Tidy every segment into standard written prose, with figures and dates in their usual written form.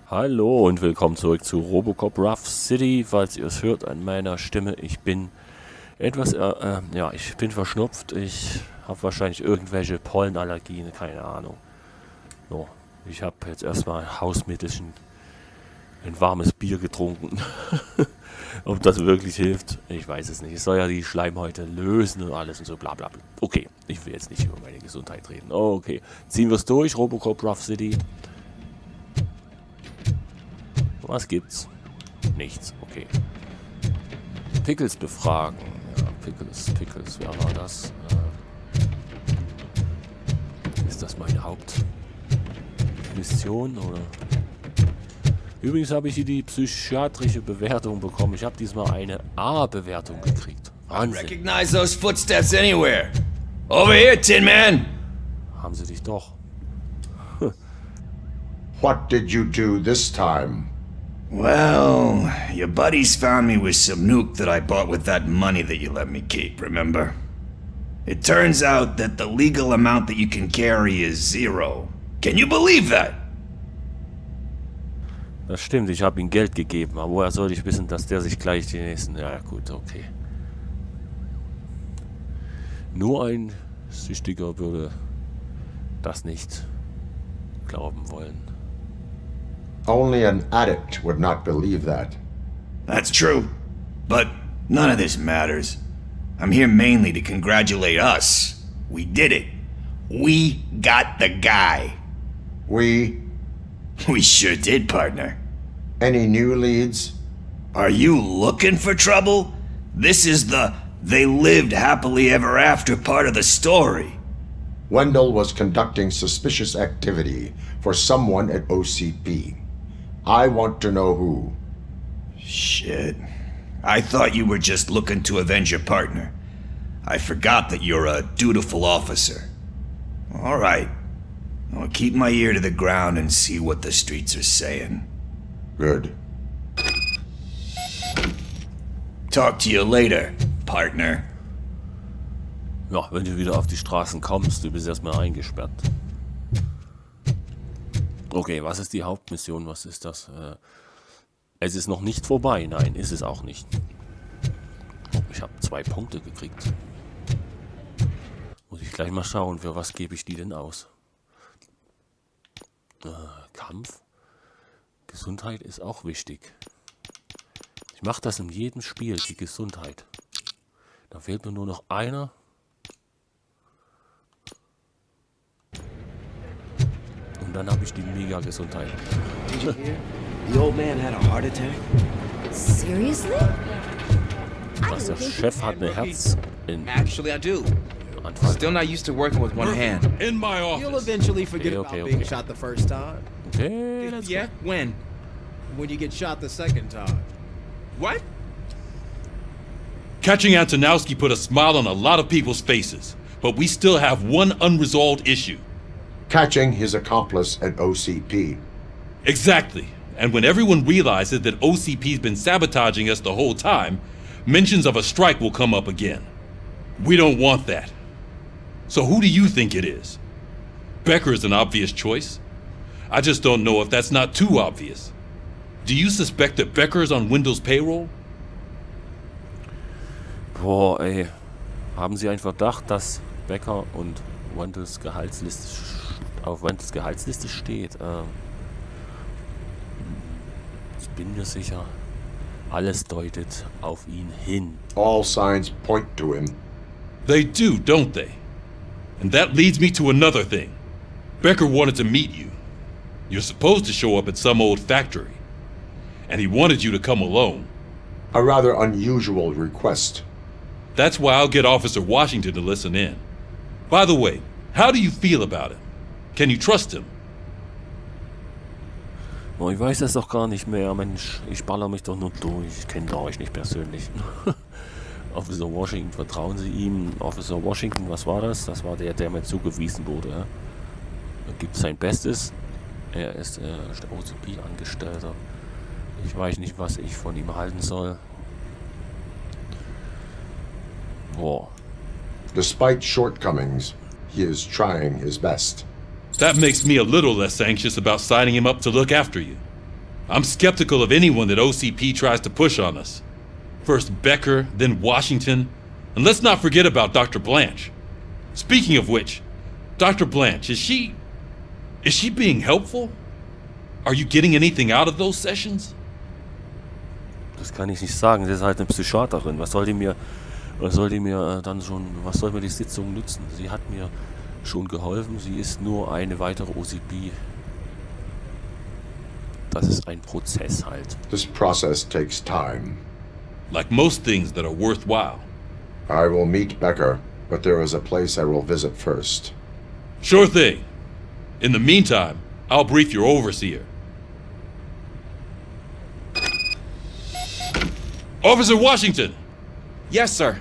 Hallo und willkommen zurück zu Robocop Rough City. Falls ihr es hört an meiner Stimme, ich bin etwas, ich bin verschnupft. Ich habe wahrscheinlich irgendwelche Pollenallergien, keine Ahnung. So, ich habe jetzt erstmal Hausmittelchen, ein warmes Bier getrunken. Ob das wirklich hilft, ich weiß es nicht. Es soll ja die Schleimhäute lösen und alles und so bla bla bla. Okay, ich will jetzt nicht über meine Gesundheit reden. Okay, ziehen wir es durch, Robocop Rough City. Was gibt's? Nichts, okay. Pickles befragen. Ja, Pickles, wer war das? Ist das meine Hauptmission, oder? Übrigens habe ich hier die psychiatrische Bewertung bekommen. Ich habe diesmal eine A-Bewertung gekriegt. Wahnsinn. Recognize those footsteps anywhere. Over here, Tin Man! Haben sie dich doch. What did you do this time? Well, your buddies found me with some nuke that I bought with that money that you let me keep, remember? It turns out that the legal amount that you can carry is 0. Can you believe that? Das stimmt, ich habe ihm Geld gegeben, aber woher soll ich wissen, dass der sich gleich die nächsten... Ja gut, okay. Nur ein Süchtiger würde das nicht glauben wollen. Only an addict would not believe that. That's true. But none of this matters. I'm here mainly to congratulate us. We did it. We got the guy. We... We sure did, partner. Any new leads? Are you looking for trouble? This is the they lived happily ever after part of the story. Wendell was conducting suspicious activity for someone at OCP. I want to know who. Shit. I thought you were just looking to avenge your partner. I forgot that you're a dutiful officer. All right. I'll keep my ear to the ground and see what the streets are saying. Good. Talk to you later, partner. Ja, wenn du wieder auf die Straßen kommst, du bist erstmal eingesperrt. Okay, was ist die Hauptmission? Was ist das? Es ist noch nicht vorbei. Nein, ist es auch nicht. Ich habe 2 Punkte gekriegt. Muss ich gleich mal schauen, für was gebe ich die denn aus? Kampf? Gesundheit ist auch wichtig. Ich mache das in jedem Spiel, die Gesundheit. Da fehlt mir nur noch einer. Und dann habe ich die Mega-Gesundheit. Did you hear? The old man had a heart attack. Seriously? Was, der Chef hat eine Herz in Actually, I do. Anfall. Still not used to working with one hand. In my You'll office. eventually forget Okay, about being okay. shot the first time. Okay, let's Yeah? When? When you get shot the second time. What? Catching Antonowski put a smile on a lot of people's faces, but we still have one unresolved issue. Catching his accomplice at OCP. Exactly. And when everyone realizes that OCP's been sabotaging us the whole time, mentions of a strike will come up again. We don't want that. So who do you think it is? Becker is an obvious choice. I just don't know if that's not too obvious. Do you suspect that Becker is on Windows payroll? Boah, ey. Haben Sie einen Verdacht, dass Becker und Wendels Gehaltsliste auf Wendels Gehaltsliste steht? Ich bin mir sicher, alles deutet auf ihn hin. All signs point to him. They do, don't they? And that leads me to another thing. Becker wanted to meet you. You're supposed to show up at some old factory. And he wanted you to come alone. A rather unusual request. That's why I'll get Officer Washington to listen in. By the way, how do you feel about him? Can you trust him? Oh, ich weiß das doch gar nicht mehr, Mensch. Ich baller mich doch nur durch. Ich kenne euch nicht persönlich. Officer Washington, vertrauen Sie ihm? Officer Washington, was war das? Das war der mir zugewiesen wurde. Ja? Er gibt sein Bestes. Er ist OCP-Angestellter. Ich weiß nicht, was ich von ihm halten soll. Boah. Despite shortcomings, he is trying his best. That makes me a little less anxious about signing him up to look after you. I'm skeptical of anyone that OCP tries to push on us. First Becker, then Washington, and let's not forget about Dr. Blanche. Speaking of which, Dr. Blanche, is she being helpful? Are you getting anything out of those sessions? Das kann ich nicht sagen. Sie ist halt eine Psychiaterin. Was soll die mir die Sitzung nützen? Sie hat mir schon geholfen. Sie ist nur eine weitere OCP. Das ist ein Prozess halt. This process takes time. Like most things that are worthwhile. I will meet Becker, but there is a place I will visit first. Sure thing. In the meantime, I'll brief your overseer. Officer Washington, Yes, sir.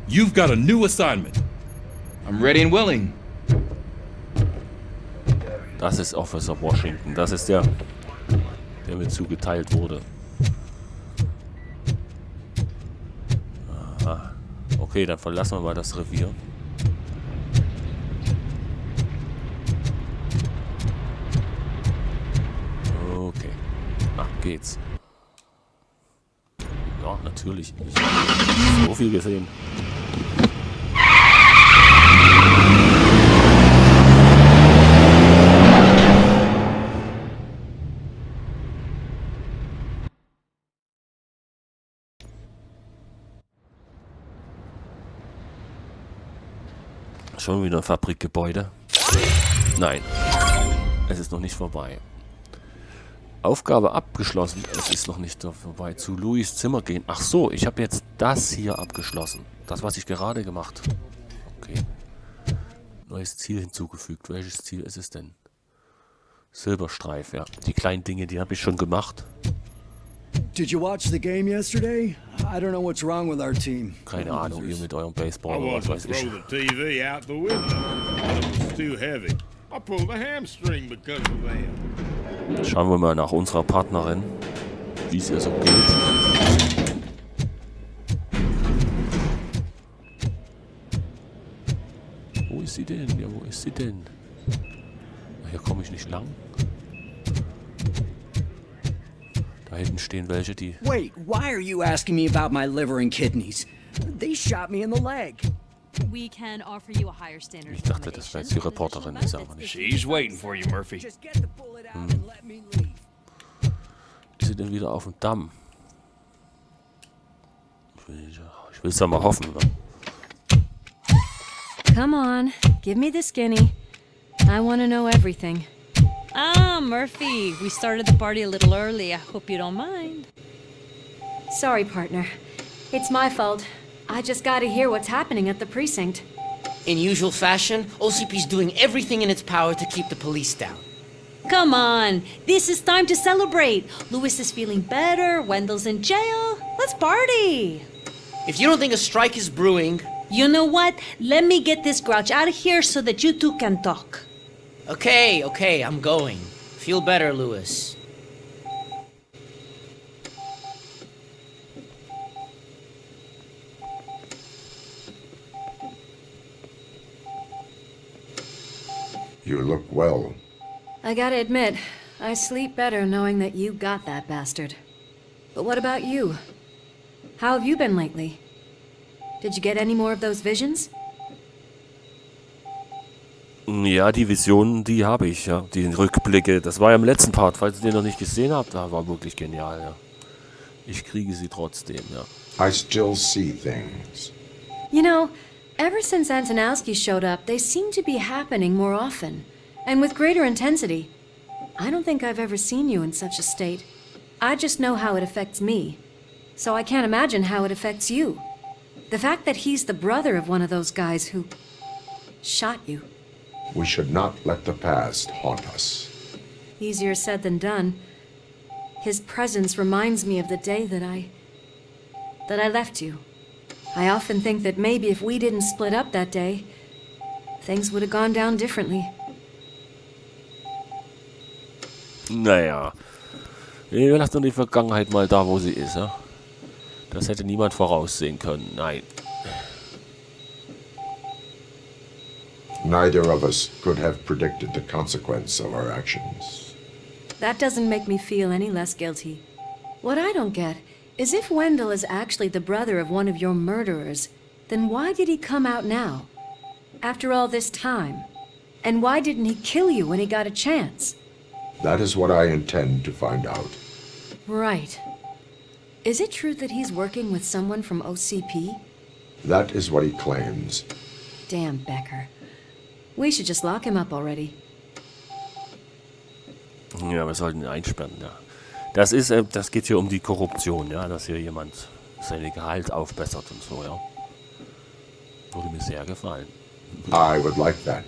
you've got a new assignment. I'm ready and willing. Das ist Officer Washington. Das ist der mir zugeteilt wurde. Aha. Okay, dann verlassen wir mal das Revier. Okay. Ach, geht's. Ja, natürlich. Ich habe so viel gesehen. Schon wieder ein Fabrikgebäude? Nein. Es ist noch nicht vorbei. Aufgabe abgeschlossen. Es ist noch nicht vorbei. Zu Louis' Zimmer gehen. Ach so, ich habe jetzt das hier abgeschlossen. Das, was ich gerade gemacht habe. Okay. Neues Ziel hinzugefügt. Welches Ziel ist es denn? Silberstreif, ja. Die kleinen Dinge, die habe ich schon gemacht. Did you watch the game yesterday? I don't know what's wrong with our team. Keine Ahnung, ihr mit eurem Baseball I oder was wanted weiß to ich. throw the TV out the window, but it was too heavy. I pulled a hamstring because of that. Schauen wir mal nach unserer Partnerin, wie es ihr so geht. Wo ist sie denn? Ja, wo ist sie denn? Hier komme ich nicht lang. Da hinten stehen welche, die... Wait, why are you asking me about my liver and kidneys? They shot me in the leg. We can offer you a higher standard Ich dachte, das wäre jetzt die Reporterin, ist aber nicht. She's waiting for you, Murphy. Just get the bullet out and let me leave. Ist sie denn wieder auf dem Damm? Ich will es ja mal hoffen. Ne? Come on, give me the skinny. I want to know everything. Ah, Murphy, we started the party a little early. I hope you don't mind. Sorry, partner. It's my fault. I just gotta hear what's happening at the precinct. In usual fashion, OCP's doing everything in its power to keep the police down. Come on, this is time to celebrate. Louis is feeling better, Wendell's in jail. Let's party. If you don't think a strike is brewing... You know what? Let me get this grouch out of here so that you two can talk. Okay, I'm going. Feel better, Louis. You look well. I gotta admit, I sleep better knowing that you got that bastard. But what about you? How have you been lately? Did you get any more of those visions? Ja, die Visionen, die habe ich, ja. Die Rückblicke, das war ja im letzten Part, falls ihr den noch nicht gesehen habt, da war wirklich genial, ja. Ich kriege sie trotzdem, ja. I still see things. You know, ever since Antonowski showed up, they seem to be happening more often, and with greater intensity. I don't think I've ever seen you in such a state. I just know how it affects me, so I can't imagine how it affects you. The fact that he's the brother of one of those guys who shot you. We should not let the past haunt us. Easier said than done. His presence reminds me of the day that I left you. I often think that maybe if we didn't split up that day, things would have gone down differently. Naja. Wir lassen die Vergangenheit mal da, wo sie ist, ja. Das hätte niemand voraussehen können, nein. Neither of us could have predicted the consequence of our actions. That doesn't make me feel any less guilty. What I don't get is if Wendell is actually the brother of one of your murderers, then why did he come out now? After all this time? And why didn't he kill you when he got a chance? That is what I intend to find out. Right. Is it true that he's working with someone from OCP? That is what he claims. Damn Becker. We should just lock him up already. Ja, wir sollten ihn einsperren, ja. Das geht hier um die Korruption, ja, dass hier jemand seine Gehalt aufbessert und so, ja. Würde mir sehr gefallen. I would like that.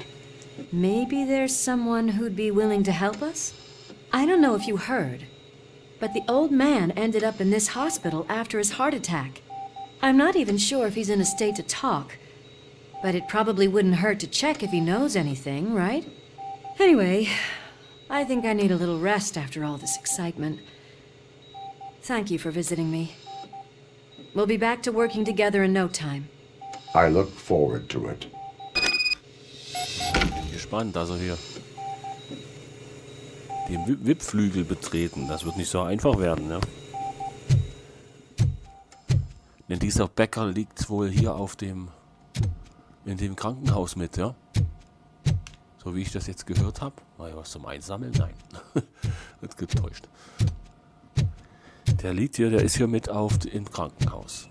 Maybe there's someone who'd be willing to help us? I don't know if you heard, but the old man ended up in this hospital after his heart attack. I'm not even sure if he's in a state to talk, but it probably wouldn't hurt to check if he knows anything, right? Anyway, I think I need a little rest after all this excitement. Thank you for visiting me. We'll be back to working together in no time. I look forward to it. Bin gespannt, also hier den VIP-Flügel betreten. Das wird nicht so einfach werden, ja. Denn dieser Bäcker liegt wohl hier in dem Krankenhaus mit, ja. So wie ich das jetzt gehört habe. War ja was zum Einsammeln? Nein. Wird getäuscht. Der liegt hier, der ist hier mit im Krankenhaus.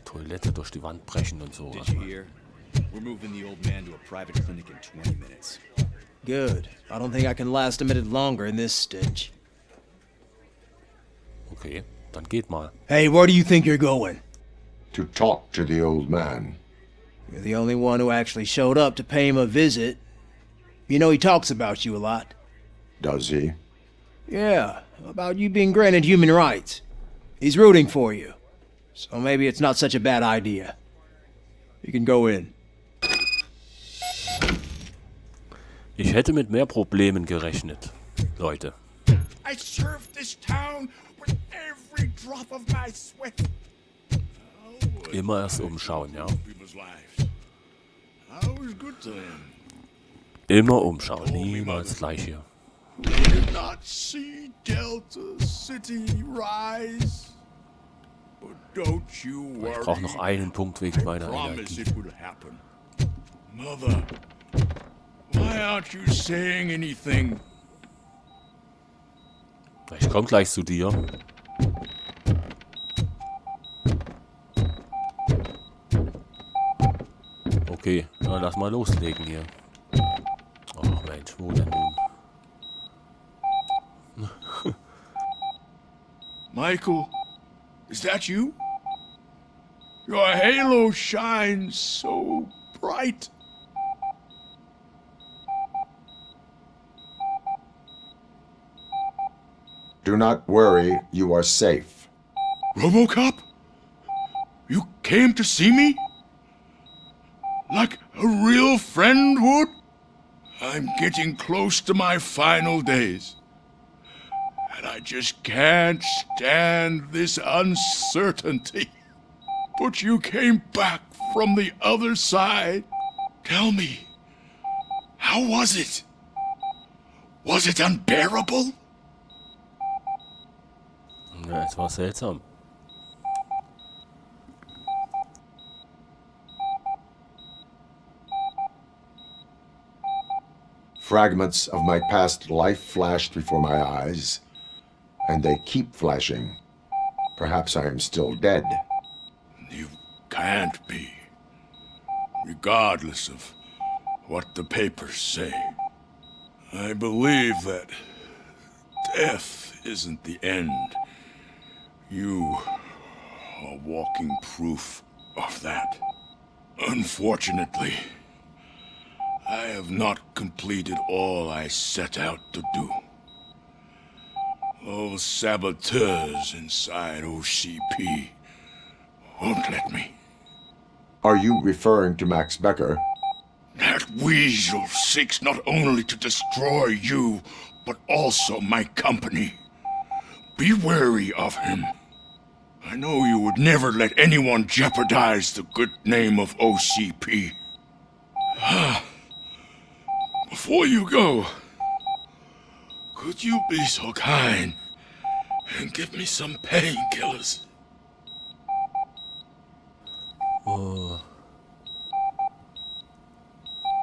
Toilette durch die Wand brechen und so. Did you hear? We're moving the old man to a private clinic in 20 minutes. Good. I don't think I can last a minute longer in this stench. Okay, dann geht mal. Hey, where do you think you're going? To talk to the old man. You're the only one who actually showed up to pay him a visit. You know he talks about you a lot. Does he? Yeah, about you being granted human rights. He's rooting for you. So maybe it's not such a bad idea. You can go in. Ich hätte mit mehr Problemen gerechnet, Leute. I served this town with every drop of my sweat. Immer erst umschauen, ja. People's lives. I was good to them. Immer umschauen, niemals gleich hier. Did not see Delta City rise. But don't you worry. Ich brauche noch einen Punkt wegen meiner Promise Energie. it would happen. Mother, why aren't you saying anything? Ich komme gleich zu dir. Okay, na, lass mal loslegen hier. Ach Mensch, wo denn nun? Michael, is that you? Your halo shines so bright. Do not worry, you are safe. RoboCop? You came to see me? Like a real friend would? I'm getting close to my final days. And I just can't stand this uncertainty. But you came back from the other side. Tell me, how was it? Was it unbearable? Ja, es war seltsam. Fragments of my past life flashed before my eyes, and they keep flashing. Perhaps I am still dead. You can't be. Regardless of what the papers say. I believe that death isn't the end. You are walking proof of that. Unfortunately, I have not completed all I set out to do. Those saboteurs inside OCP won't let me. Are you referring to Max Becker? That weasel seeks not only to destroy you, but also my company. Be wary of him. I know you would never let anyone jeopardize the good name of OCP. Before you go, could you be so kind and give me some painkillers? Oh.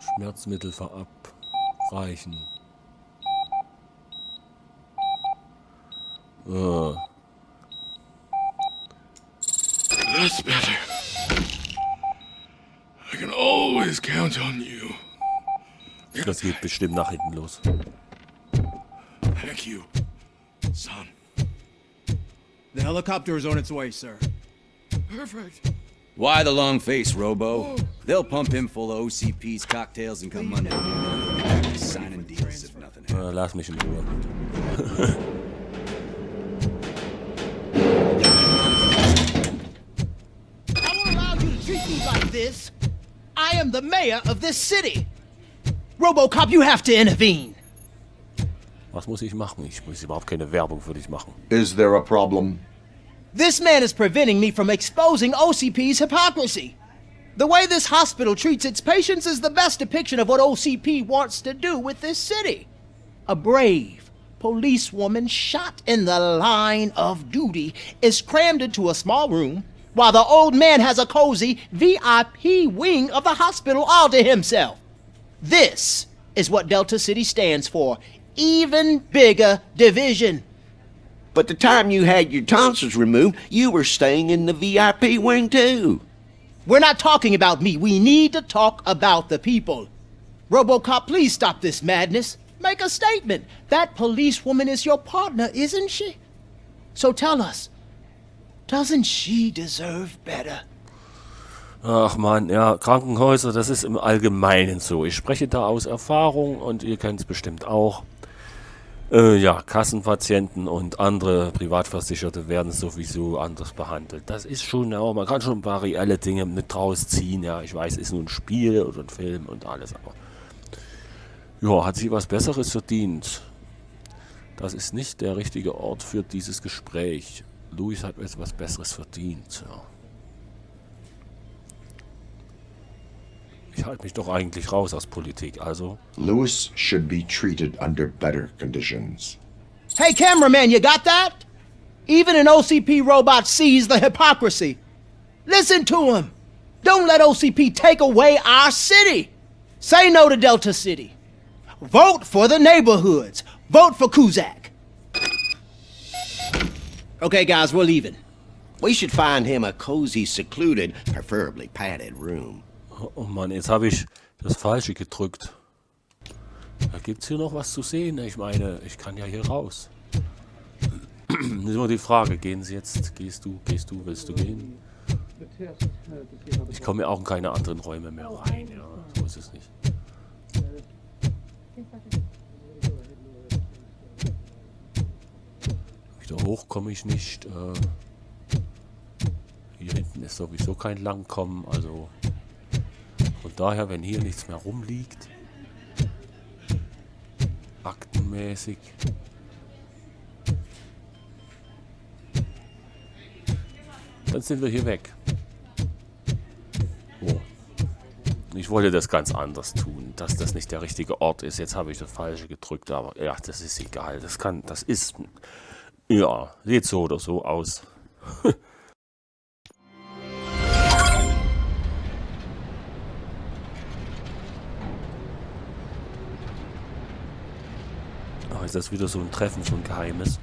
Schmerzmittel verabreichen. Oh. That's better. I can always count on you. Das geht bestimmt nach hinten los. Thank you, son. The helicopter is on its way, sir. Perfect. Why the long face, Robo? They'll pump him full of OCP's cocktails and come Monday morning. He'll be back to signing deals if nothing happens. Lass mich in Ruhe. I won't allow you to treat me like this. I am the mayor of this city. RoboCop, you have to intervene. Was muss ich machen? Ich muss überhaupt keine Werbung für dich machen. Is there a problem? This man is preventing me from exposing OCP's hypocrisy. The way this hospital treats its patients is the best depiction of what OCP wants to do with this city. A brave policewoman shot in the line of duty is crammed into a small room while the old man has a cozy VIP wing of the hospital all to himself. This is what Delta City stands for. Even bigger division. But the time you had your tonsils removed, you were staying in the VIP wing too. We're not talking about me. We need to talk about the people. RoboCop, please stop this madness. Make a statement. That policewoman is your partner, isn't she? So tell us, doesn't she deserve better? Ach man, ja, Krankenhäuser, das ist im Allgemeinen so. Ich spreche da aus Erfahrung und ihr kennt es bestimmt auch. Ja, Kassenpatienten und andere Privatversicherte werden sowieso anders behandelt. Das ist schon, ja, man kann schon ein paar reelle Dinge mit draus ziehen. Ja, ich weiß, ist nur ein Spiel oder ein Film und alles, aber ja, hat sie was Besseres verdient. Das ist nicht der richtige Ort für dieses Gespräch. Louis hat etwas Besseres verdient, ja. Ich halte mich doch eigentlich raus aus Politik, also. Lewis should be treated under better conditions. Hey, cameraman, you got that? Even an OCP robot sees the hypocrisy. Listen to him. Don't let OCP take away our city. Say no to Delta City. Vote for the neighborhoods. Vote for Kuzak. Okay, guys, we're leaving. We should find him a cozy, secluded, preferably padded room. Oh Mann, jetzt habe ich das Falsche gedrückt. Da gibt es hier noch was zu sehen. Ich meine, ich kann ja hier raus. Das ist immer die Frage, gehen Sie jetzt? Gehst du, willst du gehen? Ich komme ja auch in keine anderen Räume mehr rein. Ja, so ist es nicht. Wieder hoch komme ich nicht. Hier hinten ist sowieso kein Langkommen, also von daher, wenn hier nichts mehr rumliegt, aktenmäßig, dann sind wir hier weg. Oh. Ich wollte das ganz anders tun, dass das nicht der richtige Ort ist. Jetzt habe ich das Falsche gedrückt, aber ja, das ist egal. Das ist, ja, sieht so oder so aus. Ist das wieder so ein Treffen, so ein Geheimes?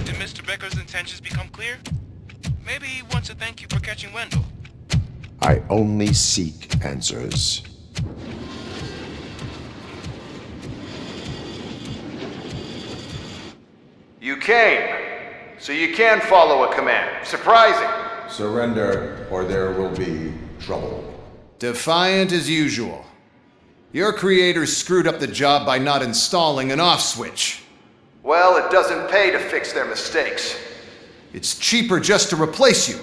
Did Mr. Becker's intentions become clear? Maybe he wants to thank you for catching Wendell. I only seek answers. You came, so you can follow a command. Surprising. Surrender, or there will be trouble. Defiant as usual. Your creators screwed up the job by not installing an off switch. Well, it doesn't pay to fix their mistakes. It's cheaper just to replace you.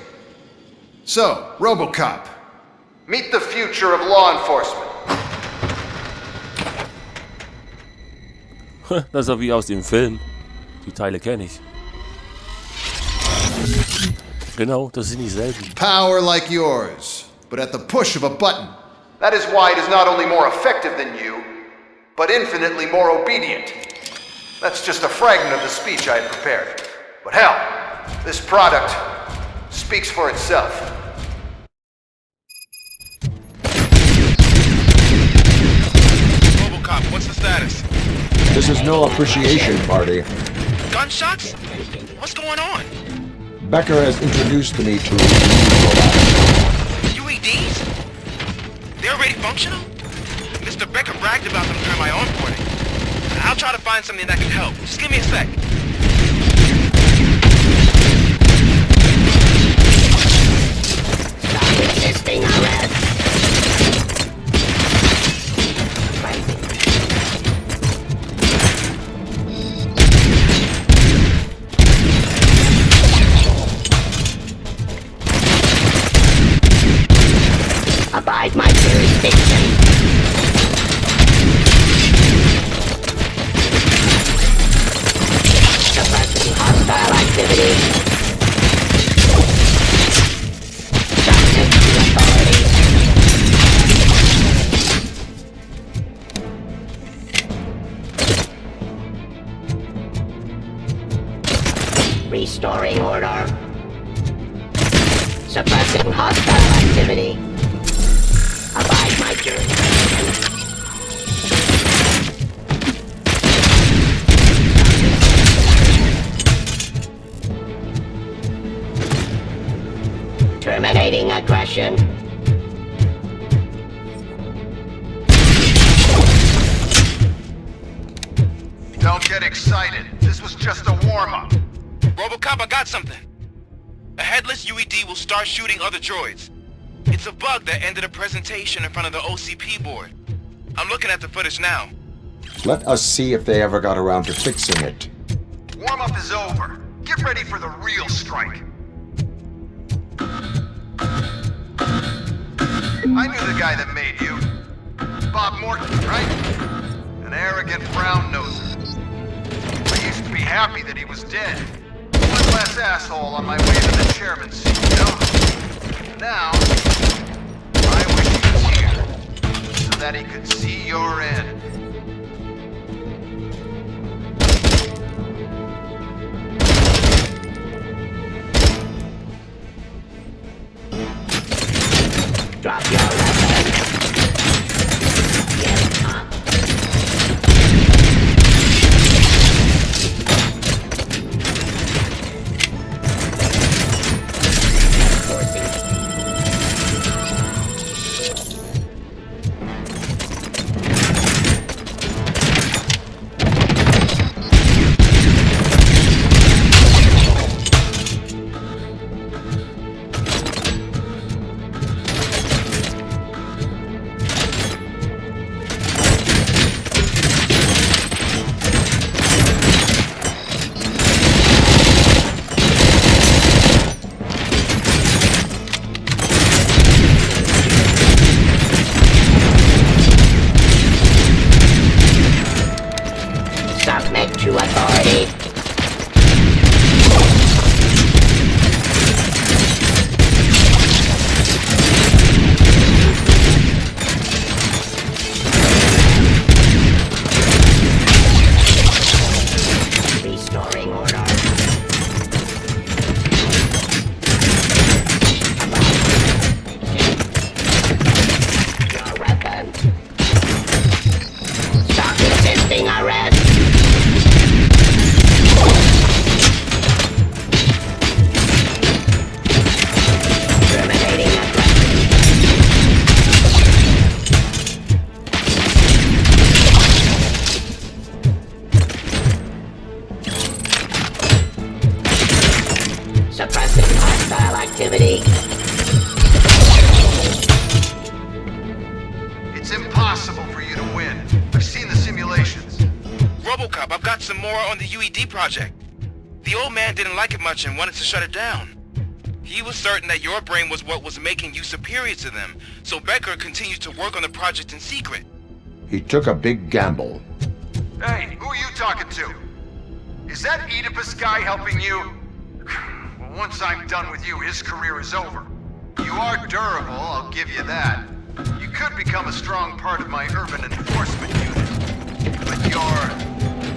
So, RoboCop, meet the future of law enforcement. Das ist ja wie aus dem Film. Die Teile kenne ich. Genau, das sind dieselben. Power like yours, but at the push of a button. That is why it is not only more effective than you, but infinitely more obedient. That's just a fragment of the speech I had prepared. But hell, this product speaks for itself. RoboCop, what's the status? This is no appreciation party. Gunshots? What's going on? Becker has introduced me to UEDs? They're already functional? Mr. Becker bragged about them during my onboarding. I'll try to find something that can help. Just give me a sec. Stop resisting arrest. Abide my jurisdiction. Suppressing hostile activity. Subject to authority. Restoring order. Suppressing hostile activity. Abide my jurisdiction. Terminating aggression. Don't get excited. This was just a warm-up. RoboCop, I got something. A headless UED will start shooting other droids. It's a bug that ended a presentation in front of the OCP board. I'm looking at the footage now. Let us see if they ever got around to fixing it. Warm-up is over. Get ready for the real strike. I knew the guy that made you. Bob Morton, right? An arrogant brown-noser. I used to be happy that he was dead. One less asshole on my way to the chairman's seat, you know? Now, I wish he was here, so that he could see your end. Drop your weapon. Get up. Submit to authority. Restoring order. Your weapon. Stop resisting arrest. Terminating aggression. Suppressing hostile activity. It's impossible for you to win. I've seen the simulations. RoboCop, I've got some more on the UED project. The old man didn't like it much and wanted to shut it down. He was certain that your brain was what was making you superior to them, so Becker continued to work on the project in secret. He took a big gamble. Hey, who are you talking to? Is that Oedipus guy helping you? Once I'm done with you, his career is over. You are durable, I'll give you that. You could become a strong part of my urban enforcement unit. But your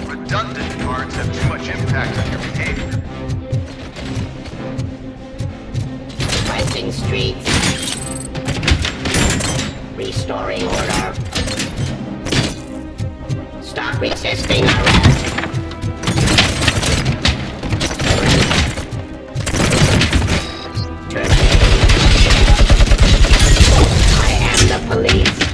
redundant parts have too much impact on your behavior. Cleansing streets. Restoring order. Stop resisting arrest. I am the police.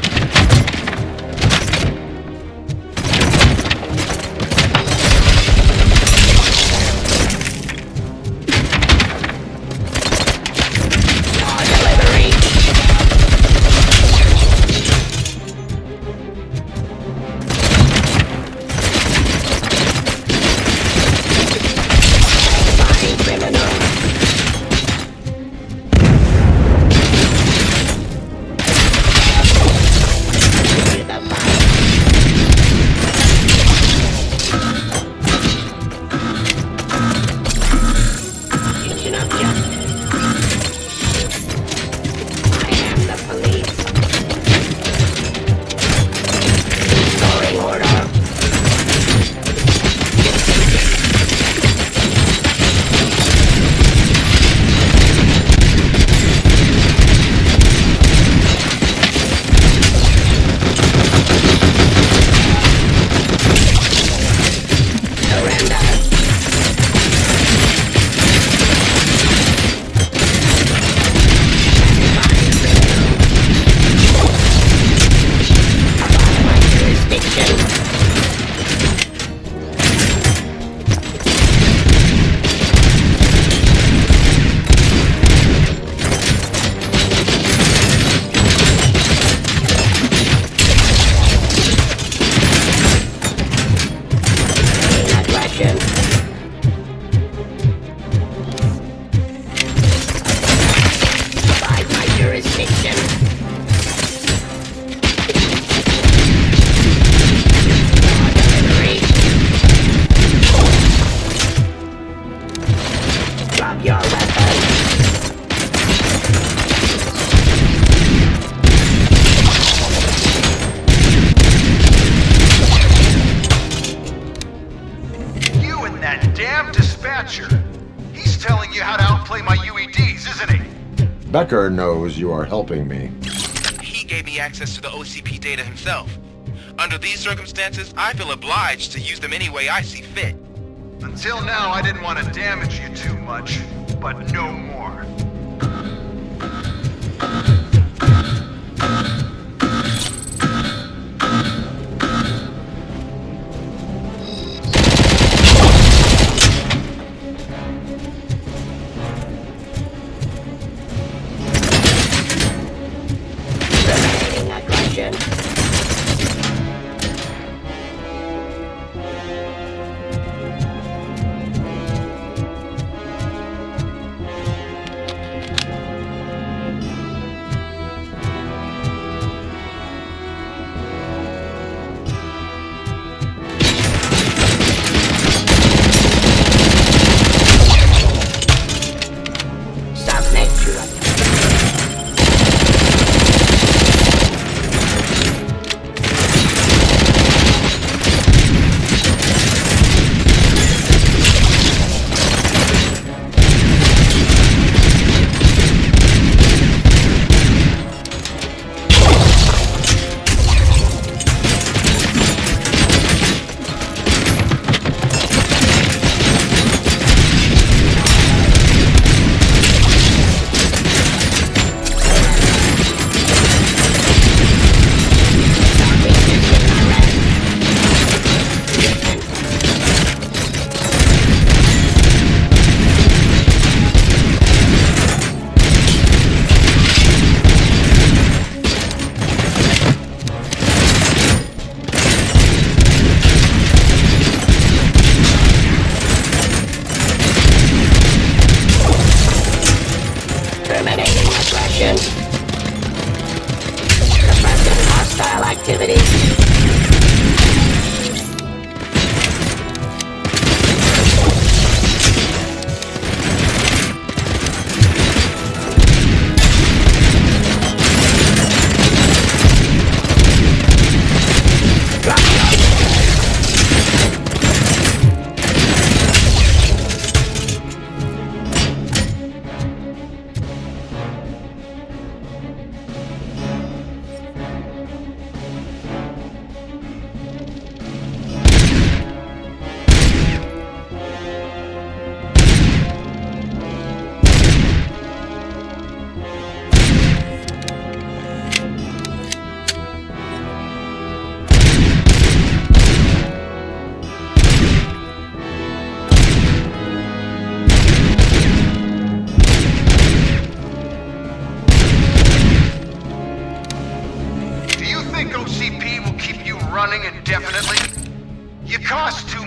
Becker knows you are helping me. He gave me access to the OCP data himself. Under these circumstances, I feel obliged to use them any way I see fit. Until now, I didn't want to damage you too much, but no more.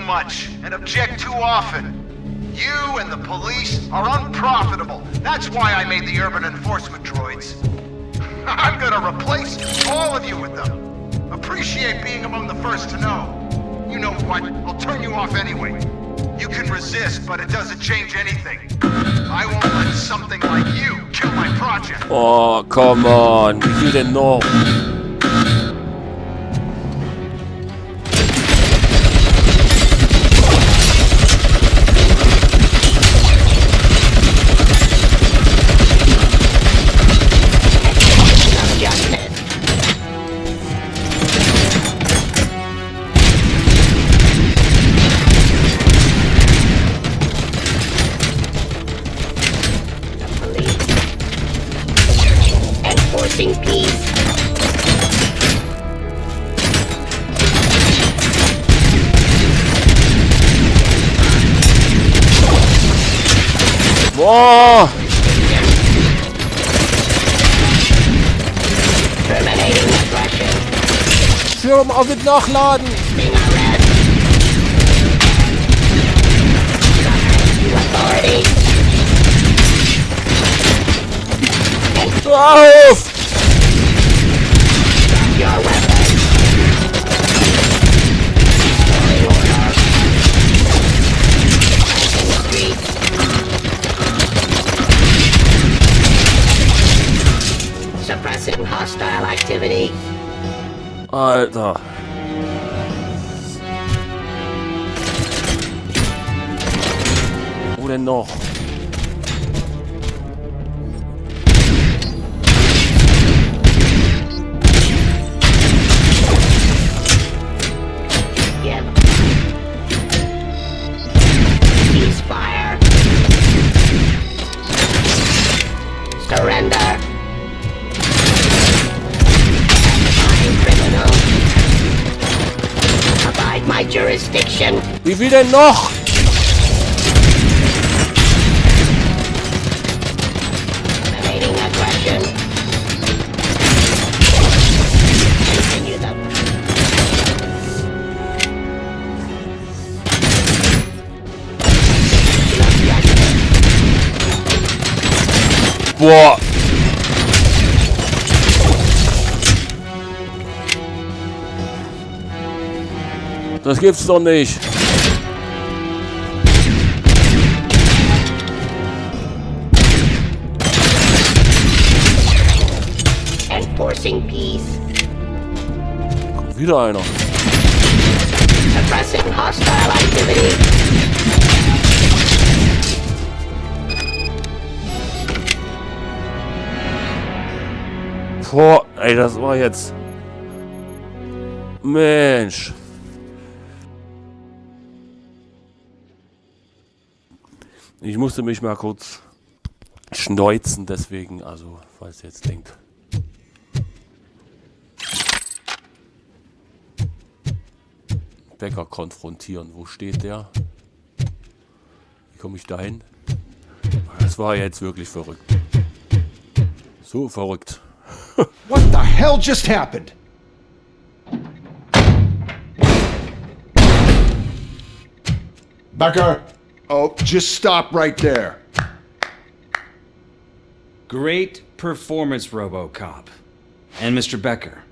much and object too often. You and the police are unprofitable. That's why I made the urban enforcement droids. I'm gonna replace all of you with them. Appreciate being among the first to know. You know what? I'll turn you off anyway. You can resist, but it doesn't change anything. I won't let something like you kill my project. Oh, come on. Wie viel denn noch? Enforcing peace. Boah! Terminating aggression. Schirm auf mit Nachladen! Authority. Auf! Your weapon. Restoring order. Passing streets. Suppressing hostile activity. Alter. Wo denn noch? Ceasefire. Surrender. I'm criminal. Abide my jurisdiction. Wie viel denn noch? Eliminating aggression. Continue the Boah! Das gibt's doch nicht. enforcing peace. Kommt wieder einer. Suppressing hostile activity. Boah, ey, das war jetzt... Mensch. Ich musste mich mal kurz schneuzen, deswegen, also, falls ihr jetzt denkt. Bäcker konfrontieren, wo steht der? Wie komme ich da hin? Das war jetzt wirklich verrückt. So verrückt. What the hell just happened? Becker! Oh, just stop right there. Great performance, RoboCop. And Mr. Becker.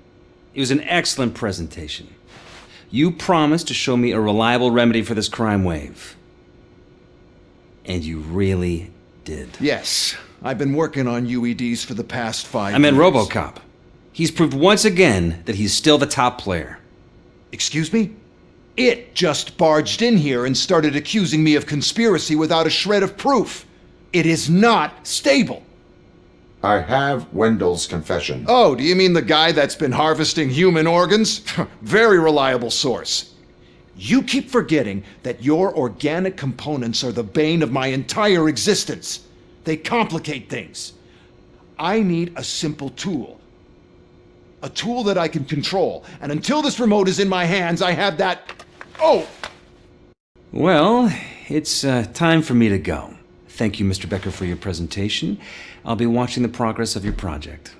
It was an excellent presentation. You promised to show me a reliable remedy for this crime wave. And you really did. Yes, I've been working on UEDs for the past 5 years. I meant RoboCop. He's proved once again that he's still the top player. Excuse me? It just barged in here and started accusing me of conspiracy without a shred of proof. It is not stable. I have Wendell's confession. Oh, do you mean the guy that's been harvesting human organs? Very reliable source. You keep forgetting that your organic components are the bane of my entire existence. They complicate things. I need a simple tool. A tool that I can control. And until this remote is in my hands, I have that... Oh! Well, it's time for me to go. Thank you, Mr. Becker, for your presentation. I'll be watching the progress of your project.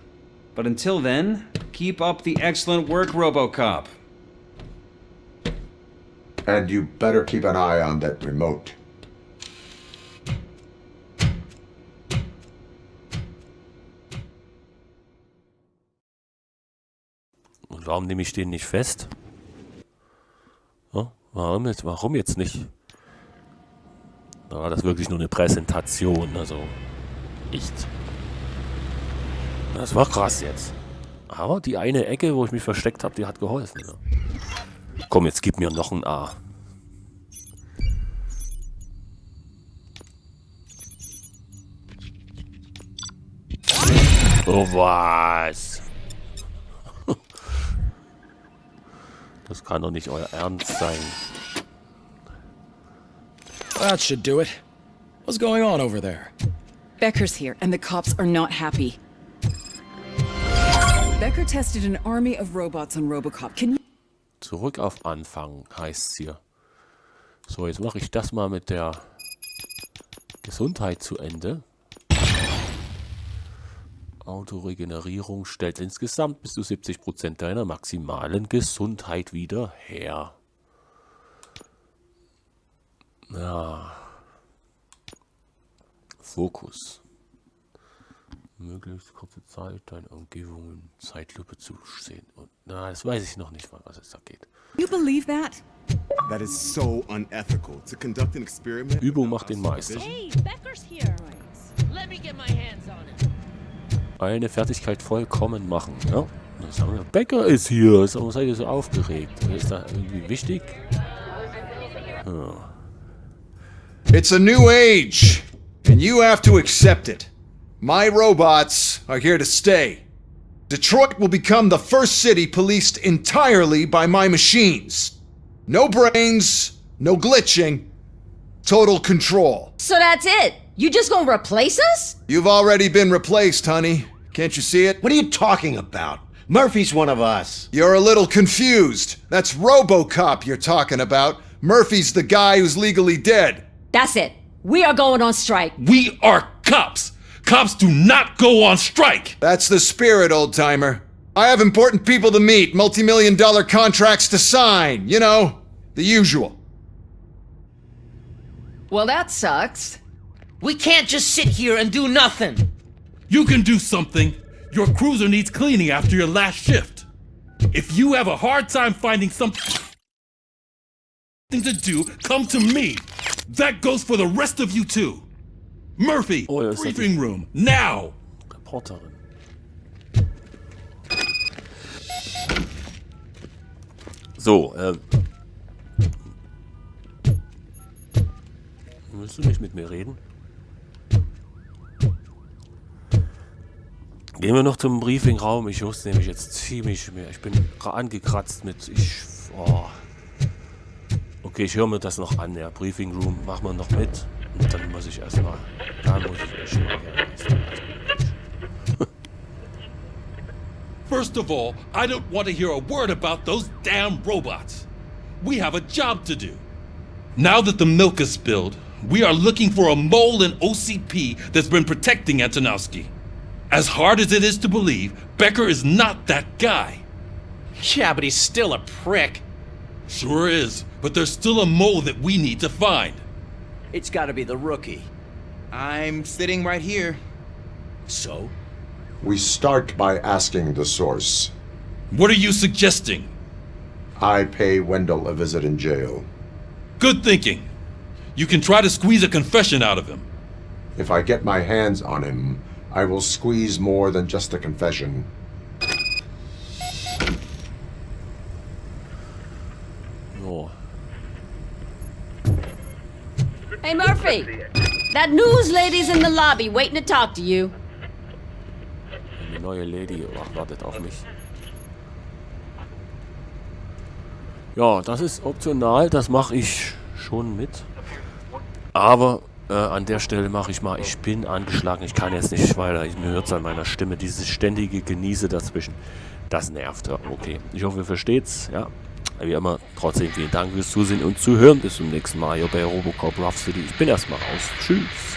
But until then, keep up the excellent work, RoboCop. And you better keep an eye on that remote. Und warum nehme ich den nicht fest? Ja, warum jetzt nicht? Da war das wirklich nur eine Präsentation, also echt. Das war krass jetzt. Aber die eine Ecke, wo ich mich versteckt habe, die hat geholfen. Ja. Komm, jetzt gib mir noch ein A. Oh, was? Das kann doch nicht euer Ernst sein. That should do it. What's going on over there? Becker's here, and the cops are not happy. Becker tested an army of robots on RoboCop. Can you... Zurück auf Anfang heißt's hier. So, jetzt mache ich das mal mit der Gesundheit zu Ende. Autoregenerierung stellt insgesamt bis zu 70% deiner maximalen Gesundheit wieder her. Ja. Fokus. Möglichst kurze Zeit, deine Umgebung in Zeitlupe zu sehen. Und na, das weiß ich noch nicht mal, was es da geht. You believe that? That is so unethical to conduct an experiment. Übung macht den Meister. Hey, Becker's here. Let me get my hands on it. Eine Fertigkeit vollkommen machen. Ja? Dann sagen wir, Becker ist hier. Warum seid ihr so aufgeregt? Ist da irgendwie wichtig? Ja. It's a new age, and you have to accept it. My robots are here to stay. Detroit will become the first city policed entirely by my machines. No brains, no glitching, total control. So that's it? You just gonna replace us? You've already been replaced, honey. Can't you see it? What are you talking about? Murphy's one of us. You're a little confused. That's RoboCop you're talking about. Murphy's the guy who's legally dead. That's it. We are going on strike. We are cops. Cops do not go on strike. That's the spirit, old-timer. I have important people to meet, multi-million-dollar contracts to sign. You know, the usual. Well, that sucks. We can't just sit here and do nothing. You can do something. Your cruiser needs cleaning after your last shift. If you have a hard time finding something to do, come to me. That goes for the rest of you too. Murphy, briefing room, now! Reporterin. So, willst du nicht mit mir reden? Gehen wir noch zum Briefingraum. Ich wusste nämlich jetzt ziemlich mehr. Ich bin angekratzt mit... Okay, ich höre mir das noch an. Ja, Briefing Room machen wir noch mit. Und dann muss ich erstmal... Da muss ich echt mal her. First of all, I don't want to hear a word about those damn robots. We have a job to do. Now that the milk is spilled, we are looking for a mole in OCP that's been protecting Antonowski. As hard as it is to believe, Becker is not that guy. Yeah, but he's still a prick. Sure is, but there's still a mole that we need to find. It's gotta be the rookie. I'm sitting right here. So? We start by asking the source. What are you suggesting? I pay Wendell a visit in jail. Good thinking. You can try to squeeze a confession out of him. If I get my hands on him, I will squeeze more than just a confession. Oh. Hey, Murphy! That news lady's in the lobby waiting to talk to you. Eine neue Lady wartet auf mich. Ja, das ist optional, das mache ich schon mit. Aber an der Stelle mache ich mal, ich bin angeschlagen, ich kann jetzt nicht weiter, mir hört es an meiner Stimme, dieses ständige Genieße dazwischen, das nervt. Ja, okay, ich hoffe, ihr versteht's, ja. Wie immer, trotzdem vielen Dank fürs Zusehen und Zuhören. Bis zum nächsten Mal hier bei Robocop Rough City. Ich bin erstmal raus. Tschüss.